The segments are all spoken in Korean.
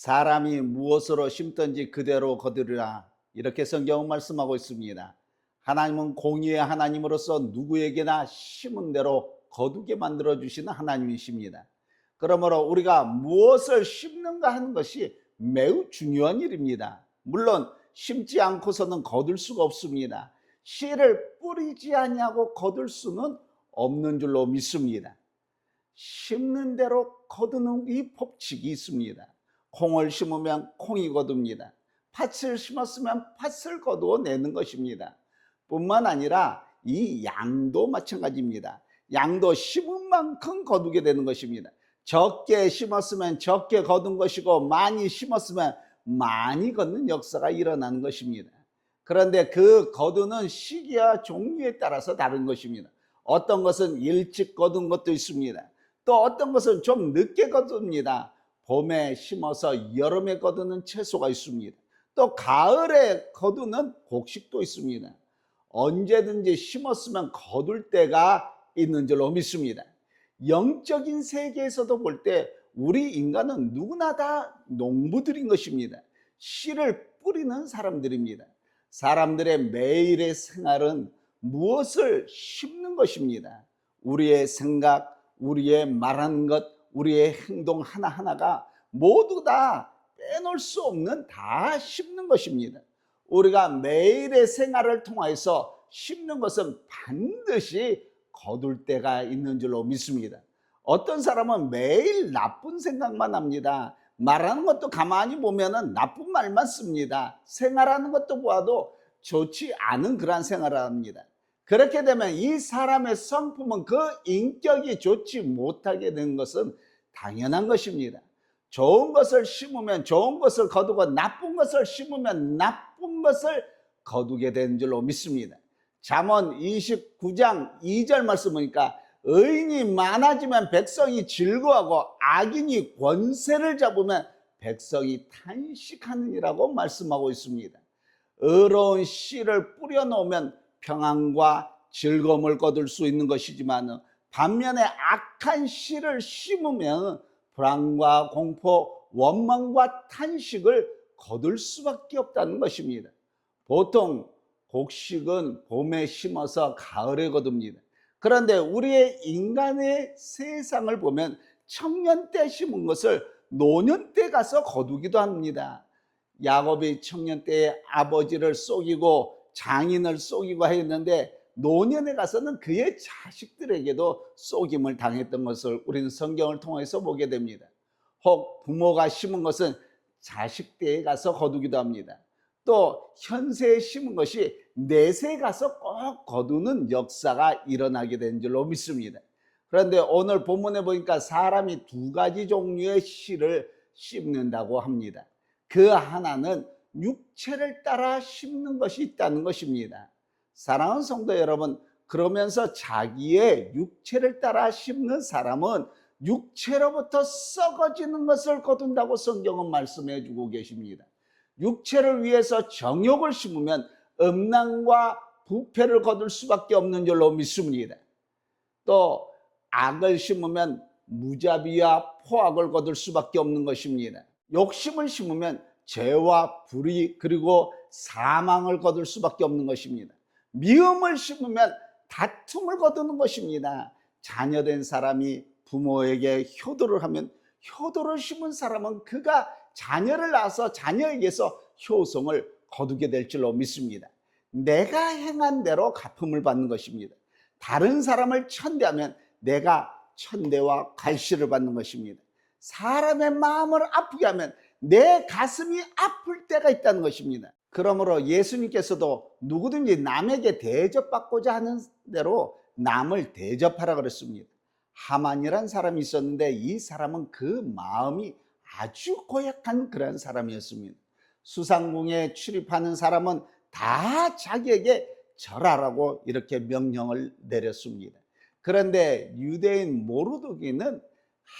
사람이 무엇으로 심든지 그대로 거두리라. 이렇게 성경은 말씀하고 있습니다. 하나님은 공의의 하나님으로서 누구에게나 심은 대로 거두게 만들어 주시는 하나님이십니다. 그러므로 우리가 무엇을 심는가 하는 것이 매우 중요한 일입니다. 물론 심지 않고서는 거둘 수가 없습니다. 씨를 뿌리지 아니하고 거둘 수는 없는 줄로 믿습니다. 심는 대로 거두는 이 법칙이 있습니다. 콩을 심으면 콩이 거둡니다. 팥을 심었으면 팥을 거두어 내는 것입니다. 뿐만 아니라 이 양도 마찬가지입니다. 양도 심은 만큼 거두게 되는 것입니다. 적게 심었으면 적게 거둔 것이고 많이 심었으면 많이 거둔 역사가 일어나는 것입니다. 그런데 그 거두는 시기와 종류에 따라서 다른 것입니다. 어떤 것은 일찍 거둔 것도 있습니다. 또 어떤 것은 좀 늦게 거둡니다. 봄에 심어서 여름에 거두는 채소가 있습니다. 또 가을에 거두는 곡식도 있습니다. 언제든지 심었으면 거둘 때가 있는 줄로 믿습니다. 영적인 세계에서도 볼 때 우리 인간은 누구나 다 농부들인 것입니다. 씨를 뿌리는 사람들입니다. 사람들의 매일의 생활은 무엇을 심는 것입니다. 우리의 생각, 우리의 말하는 것, 우리의 행동 하나하나가 모두 다 빼놓을 수 없는 다 심는 것입니다. 우리가 매일의 생활을 통해서 심는 것은 반드시 거둘 때가 있는 줄로 믿습니다. 어떤 사람은 매일 나쁜 생각만 합니다. 말하는 것도 가만히 보면은 나쁜 말만 씁니다. 생활하는 것도 보아도 좋지 않은 그러한 생활을 합니다. 그렇게 되면 이 사람의 성품은 그 인격이 좋지 못하게 된 것은 당연한 것입니다. 좋은 것을 심으면 좋은 것을 거두고 나쁜 것을 심으면 나쁜 것을 거두게 되는 줄로 믿습니다. 잠언 29장 2절 말씀 보니까 의인이 많아지면 백성이 즐거워하고 악인이 권세를 잡으면 백성이 탄식하느니라고 말씀하고 있습니다. 의로운 씨를 뿌려놓으면 평안과 즐거움을 거둘 수 있는 것이지만 반면에 악한 씨를 심으면 불안과 공포, 원망과 탄식을 거둘 수밖에 없다는 것입니다. 보통 곡식은 봄에 심어서 가을에 거둡니다. 그런데 우리의 인간의 세상을 보면 청년 때 심은 것을 노년 때 가서 거두기도 합니다. 야곱이 청년 때에 아버지를 속이고 장인을 속이고 했는데 노년에 가서는 그의 자식들에게도 속임을 당했던 것을 우리는 성경을 통해서 보게 됩니다. 혹 부모가 심은 것은 자식 때에 가서 거두기도 합니다. 또 현세에 심은 것이 내세에 가서 꼭 거두는 역사가 일어나게 된 줄로 믿습니다. 그런데 오늘 본문에 보니까 사람이 두 가지 종류의 씨를 심는다고 합니다. 그 하나는 육체를 따라 심는 것이 있다는 것입니다. 사랑하는 성도 여러분, 그러면서 자기의 육체를 따라 심는 사람은 육체로부터 썩어지는 것을 거둔다고 성경은 말씀해 주고 계십니다. 육체를 위해서 정욕을 심으면 음란과 부패를 거둘 수밖에 없는 줄로 믿습니다. 또 악을 심으면 무자비와 포악을 거둘 수밖에 없는 것입니다. 욕심을 심으면 죄와 불의 그리고 사망을 거둘 수밖에 없는 것입니다. 미움을 심으면 다툼을 거두는 것입니다. 자녀된 사람이 부모에게 효도를 하면 효도를 심은 사람은 그가 자녀를 낳아서 자녀에게서 효성을 거두게 될 줄로 믿습니다. 내가 행한 대로 갚음을 받는 것입니다. 다른 사람을 천대하면 내가 천대와 갈시를 받는 것입니다. 사람의 마음을 아프게 하면 내 가슴이 아플 때가 있다는 것입니다. 그러므로 예수님께서도 누구든지 남에게 대접받고자 하는 대로 남을 대접하라 그랬습니다. 하만이란 사람이 있었는데 이 사람은 그 마음이 아주 고약한 그런 사람이었습니다. 수상궁에 출입하는 사람은 다 자기에게 절하라고 이렇게 명령을 내렸습니다. 그런데 유대인 모르드게는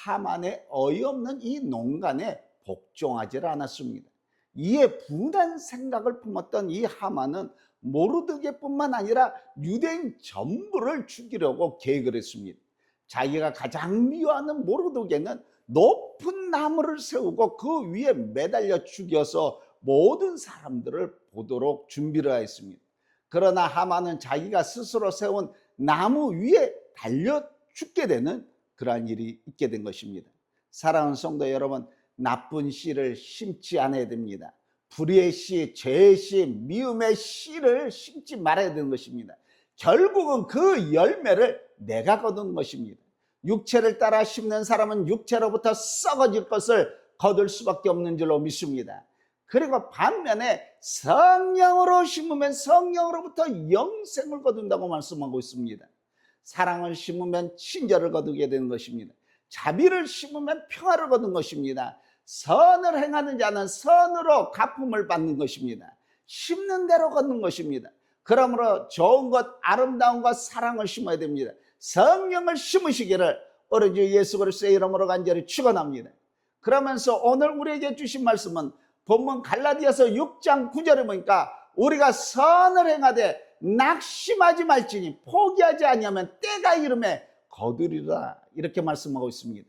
하만의 어이없는 이 농간에 복종하지 않았습니다. 이에 분한 생각을 품었던 이 하만은 모르드게뿐만 아니라 유대인 전부를 죽이려고 계획을 했습니다. 자기가 가장 미워하는 모르드게는 높은 나무를 세우고 그 위에 매달려 죽여서 모든 사람들을 보도록 준비를 하였습니다. 그러나 하만은 자기가 스스로 세운 나무 위에 달려 죽게 되는 그러한 일이 있게 된 것입니다. 사랑하는 성도 여러분, 나쁜 씨를 심지 않아야 됩니다. 불의의 씨, 죄의 씨, 미움의 씨를 심지 말아야 되는 것입니다. 결국은 그 열매를 내가 거둔 것입니다. 육체를 따라 심는 사람은 육체로부터 썩어질 것을 거둘 수밖에 없는 줄로 믿습니다. 그리고 반면에 성령으로 심으면 성령으로부터 영생을 거둔다고 말씀하고 있습니다. 사랑을 심으면 친절을 거두게 되는 것입니다. 자비를 심으면 평화를 거둔 것입니다. 선을 행하는 자는 선으로 갚음을 받는 것입니다. 심는 대로 거둔 것입니다. 그러므로 좋은 것, 아름다운 것, 사랑을 심어야 됩니다. 성령을 심으시기를 우리 주 예수 그리스도의 이름으로 간절히 축원합니다. 그러면서 오늘 우리에게 주신 말씀은 본문 갈라디아서 6장 9절에 보니까 우리가 선을 행하되 낙심하지 말지니 포기하지 아니하면 때가 이름에 거두리라, 이렇게 말씀하고 있습니다.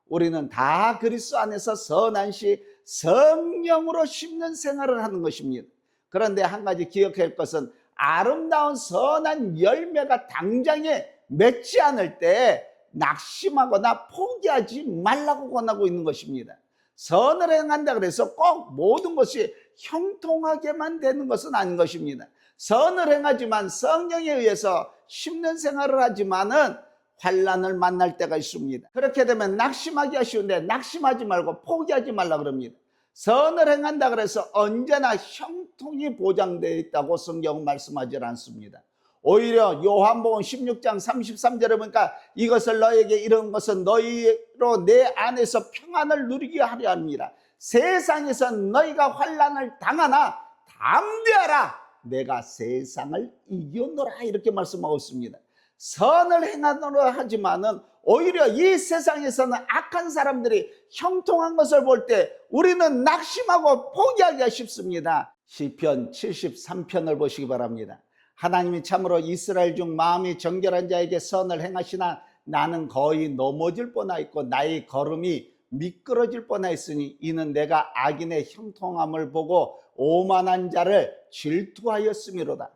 우리는 다 그리스도 안에서 선한 씨 성령으로 심는 생활을 하는 것입니다. 그런데 한 가지 기억해야 할 것은 아름다운 선한 열매가 당장에 맺지 않을 때 낙심하거나 포기하지 말라고 권하고 있는 것입니다. 선을 행한다 그래서 꼭 모든 것이 형통하게만 되는 것은 아닌 것입니다. 선을 행하지만 성령에 의해서 심는 생활을 하지만은 환난을 만날 때가 있습니다. 그렇게 되면 낙심하기 아쉬운데 낙심하지 말고 포기하지 말라 그럽니다. 선을 행한다 그래서 언제나 형통이 보장되어 있다고 성경은 말씀하지 않습니다. 오히려 요한복음 16장 33절에 보니까 이것을 너에게 이런 것은 너희로 내 안에서 평안을 누리게 하려 합니다. 세상에서 너희가 환난을 당하나 담대하라, 내가 세상을 이겨노라, 이렇게 말씀하고 있습니다. 선을 행하노라 하지만은 오히려 이 세상에서는 악한 사람들이 형통한 것을 볼 때 우리는 낙심하고 포기하기가 쉽습니다. 시편 73편을 보시기 바랍니다. 하나님이 참으로 이스라엘 중 마음이 정결한 자에게 선을 행하시나 나는 거의 넘어질 뻔하였고 나의 걸음이 미끄러질 뻔하였으니 이는 내가 악인의 형통함을 보고 오만한 자를 질투하였음이로다.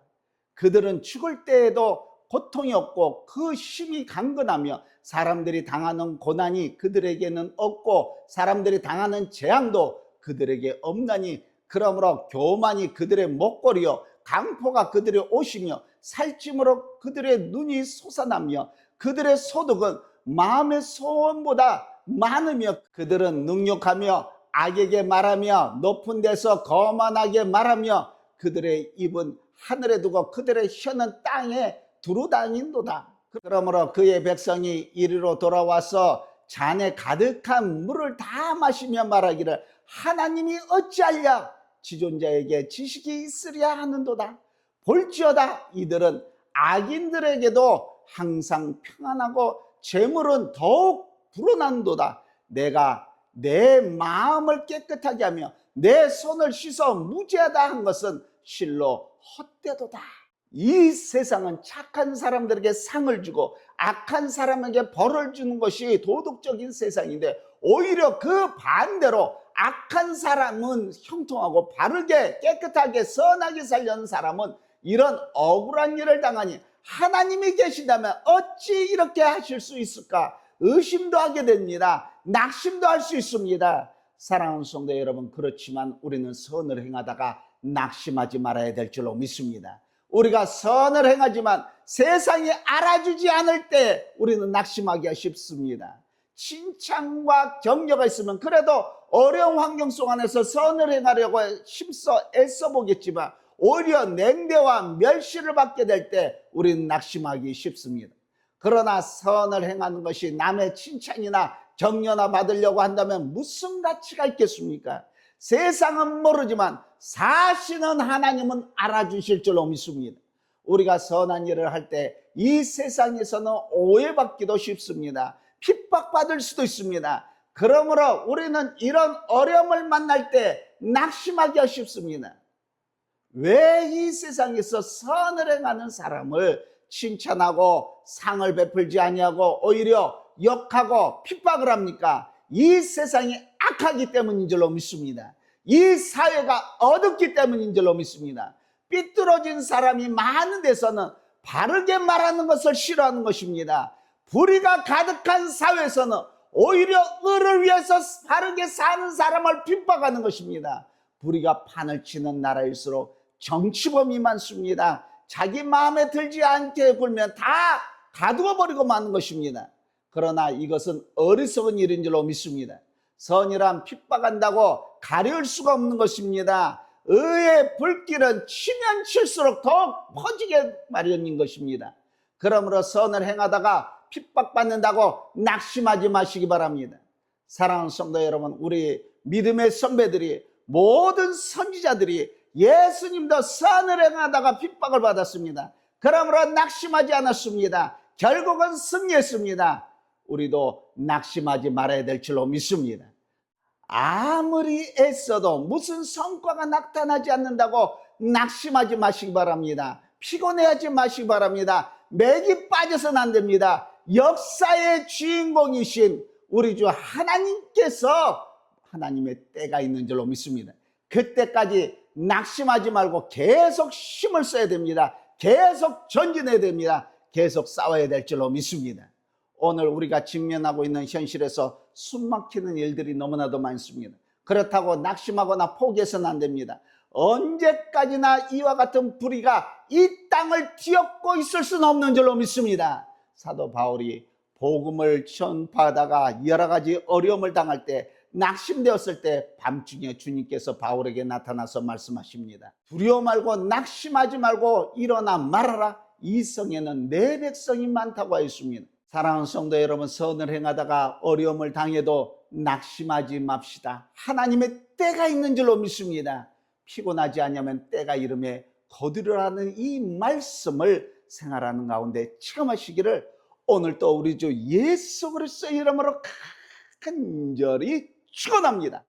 그들은 죽을 때에도 고통이 없고 그 심히 강건하며 사람들이 당하는 고난이 그들에게는 없고 사람들이 당하는 재앙도 그들에게 없나니 그러므로 교만이 그들의 목걸이요 강포가 그들의 옷이며 살찜으로 그들의 눈이 솟아나며 그들의 소득은 마음의 소원보다 많으며 그들은 능욕하며 악에게 말하며 높은 데서 거만하게 말하며 그들의 입은 하늘에 두고 그들의 혀는 땅에 두루다닌도다. 그러므로 그의 백성이 이리로 돌아와서 잔에 가득한 물을 다 마시며 말하기를 하나님이 어찌하랴 지존자에게 지식이 있으랴 하는도다. 볼지어다 이들은 악인들에게도 항상 평안하고 재물은 더욱 불어난도다. 내가 내 마음을 깨끗하게 하며 내 손을 씻어 무죄하다 한 것은 실로 헛되도다. 이 세상은 착한 사람들에게 상을 주고 악한 사람에게 벌을 주는 것이 도덕적인 세상인데 오히려 그 반대로 악한 사람은 형통하고 바르게 깨끗하게 선하게 살려는 사람은 이런 억울한 일을 당하니 하나님이 계시다면 어찌 이렇게 하실 수 있을까 의심도 하게 됩니다. 낙심도 할 수 있습니다. 사랑하는 성도 여러분, 그렇지만 우리는 선을 행하다가 낙심하지 말아야 될 줄로 믿습니다. 우리가 선을 행하지만 세상이 알아주지 않을 때 우리는 낙심하기가 쉽습니다. 칭찬과 격려가 있으면 그래도 어려운 환경 속 안에서 선을 행하려고 힘써 애써 보겠지만 오히려 냉대와 멸시를 받게 될 때 우리는 낙심하기 쉽습니다. 그러나 선을 행하는 것이 남의 칭찬이나 격려나 받으려고 한다면 무슨 가치가 있겠습니까? 세상은 모르지만 사실은 하나님은 알아주실 줄로 믿습니다. 우리가 선한 일을 할 때 이 세상에서는 오해받기도 쉽습니다. 핍박받을 수도 있습니다. 그러므로 우리는 이런 어려움을 만날 때 낙심하기가 쉽습니다. 왜 이 세상에서 선을 행하는 사람을 칭찬하고 상을 베풀지 아니하고 오히려 욕하고 핍박을 합니까? 이 세상이 악하기 때문인 줄로 믿습니다. 이 사회가 어둡기 때문인 줄로 믿습니다. 삐뚤어진 사람이 많은 데서는 바르게 말하는 것을 싫어하는 것입니다. 불의가 가득한 사회에서는 오히려 의를 위해서 바르게 사는 사람을 핍박하는 것입니다. 불의가 판을 치는 나라일수록 정치범이 많습니다. 자기 마음에 들지 않게 굴면 다 가두어 버리고 마는 것입니다. 그러나 이것은 어리석은 일인 줄로 믿습니다. 선이란 핍박한다고 가려울 수가 없는 것입니다. 의의 불길은 치면 칠수록 더욱 퍼지게 마련인 것입니다. 그러므로 선을 행하다가 핍박받는다고 낙심하지 마시기 바랍니다. 사랑하는 성도 여러분, 우리 믿음의 선배들이, 모든 선지자들이 예수님도 선을 행하다가 핍박을 받았습니다. 그러므로 낙심하지 않았습니다. 결국은 승리했습니다. 우리도 낙심하지 말아야 될 줄로 믿습니다. 아무리 애써도 무슨 성과가 나타나지 않는다고 낙심하지 마시기 바랍니다. 피곤해하지 마시기 바랍니다. 맥이 빠져서는 안 됩니다. 역사의 주인공이신 우리 주 하나님께서, 하나님의 때가 있는 줄로 믿습니다. 그때까지 낙심하지 말고 계속 힘을 써야 됩니다. 계속 전진해야 됩니다. 계속 싸워야 될 줄로 믿습니다. 오늘 우리가 직면하고 있는 현실에서 숨막히는 일들이 너무나도 많습니다. 그렇다고 낙심하거나 포기해서는 안 됩니다. 언제까지나 이와 같은 불의가 이 땅을 뒤엎고 있을 수는 없는 줄로 믿습니다. 사도 바울이 복음을 전파하다가 여러 가지 어려움을 당할 때, 낙심되었을 때 밤중에 주님께서 바울에게 나타나서 말씀하십니다. 두려워 말고 낙심하지 말고 일어나 말하라. 이 성에는 내 백성이 많다고 하였습니다. 사랑하는 성도 여러분, 선을 행하다가 어려움을 당해도 낙심하지 맙시다. 하나님의 때가 있는 줄로 믿습니다. 피곤하지 않으면 때가 이름에 거두려라는 이 말씀을 생활하는 가운데 체험하시기를 오늘 또 우리 주 예수 그리스도의 이름으로 간절히 축원합니다.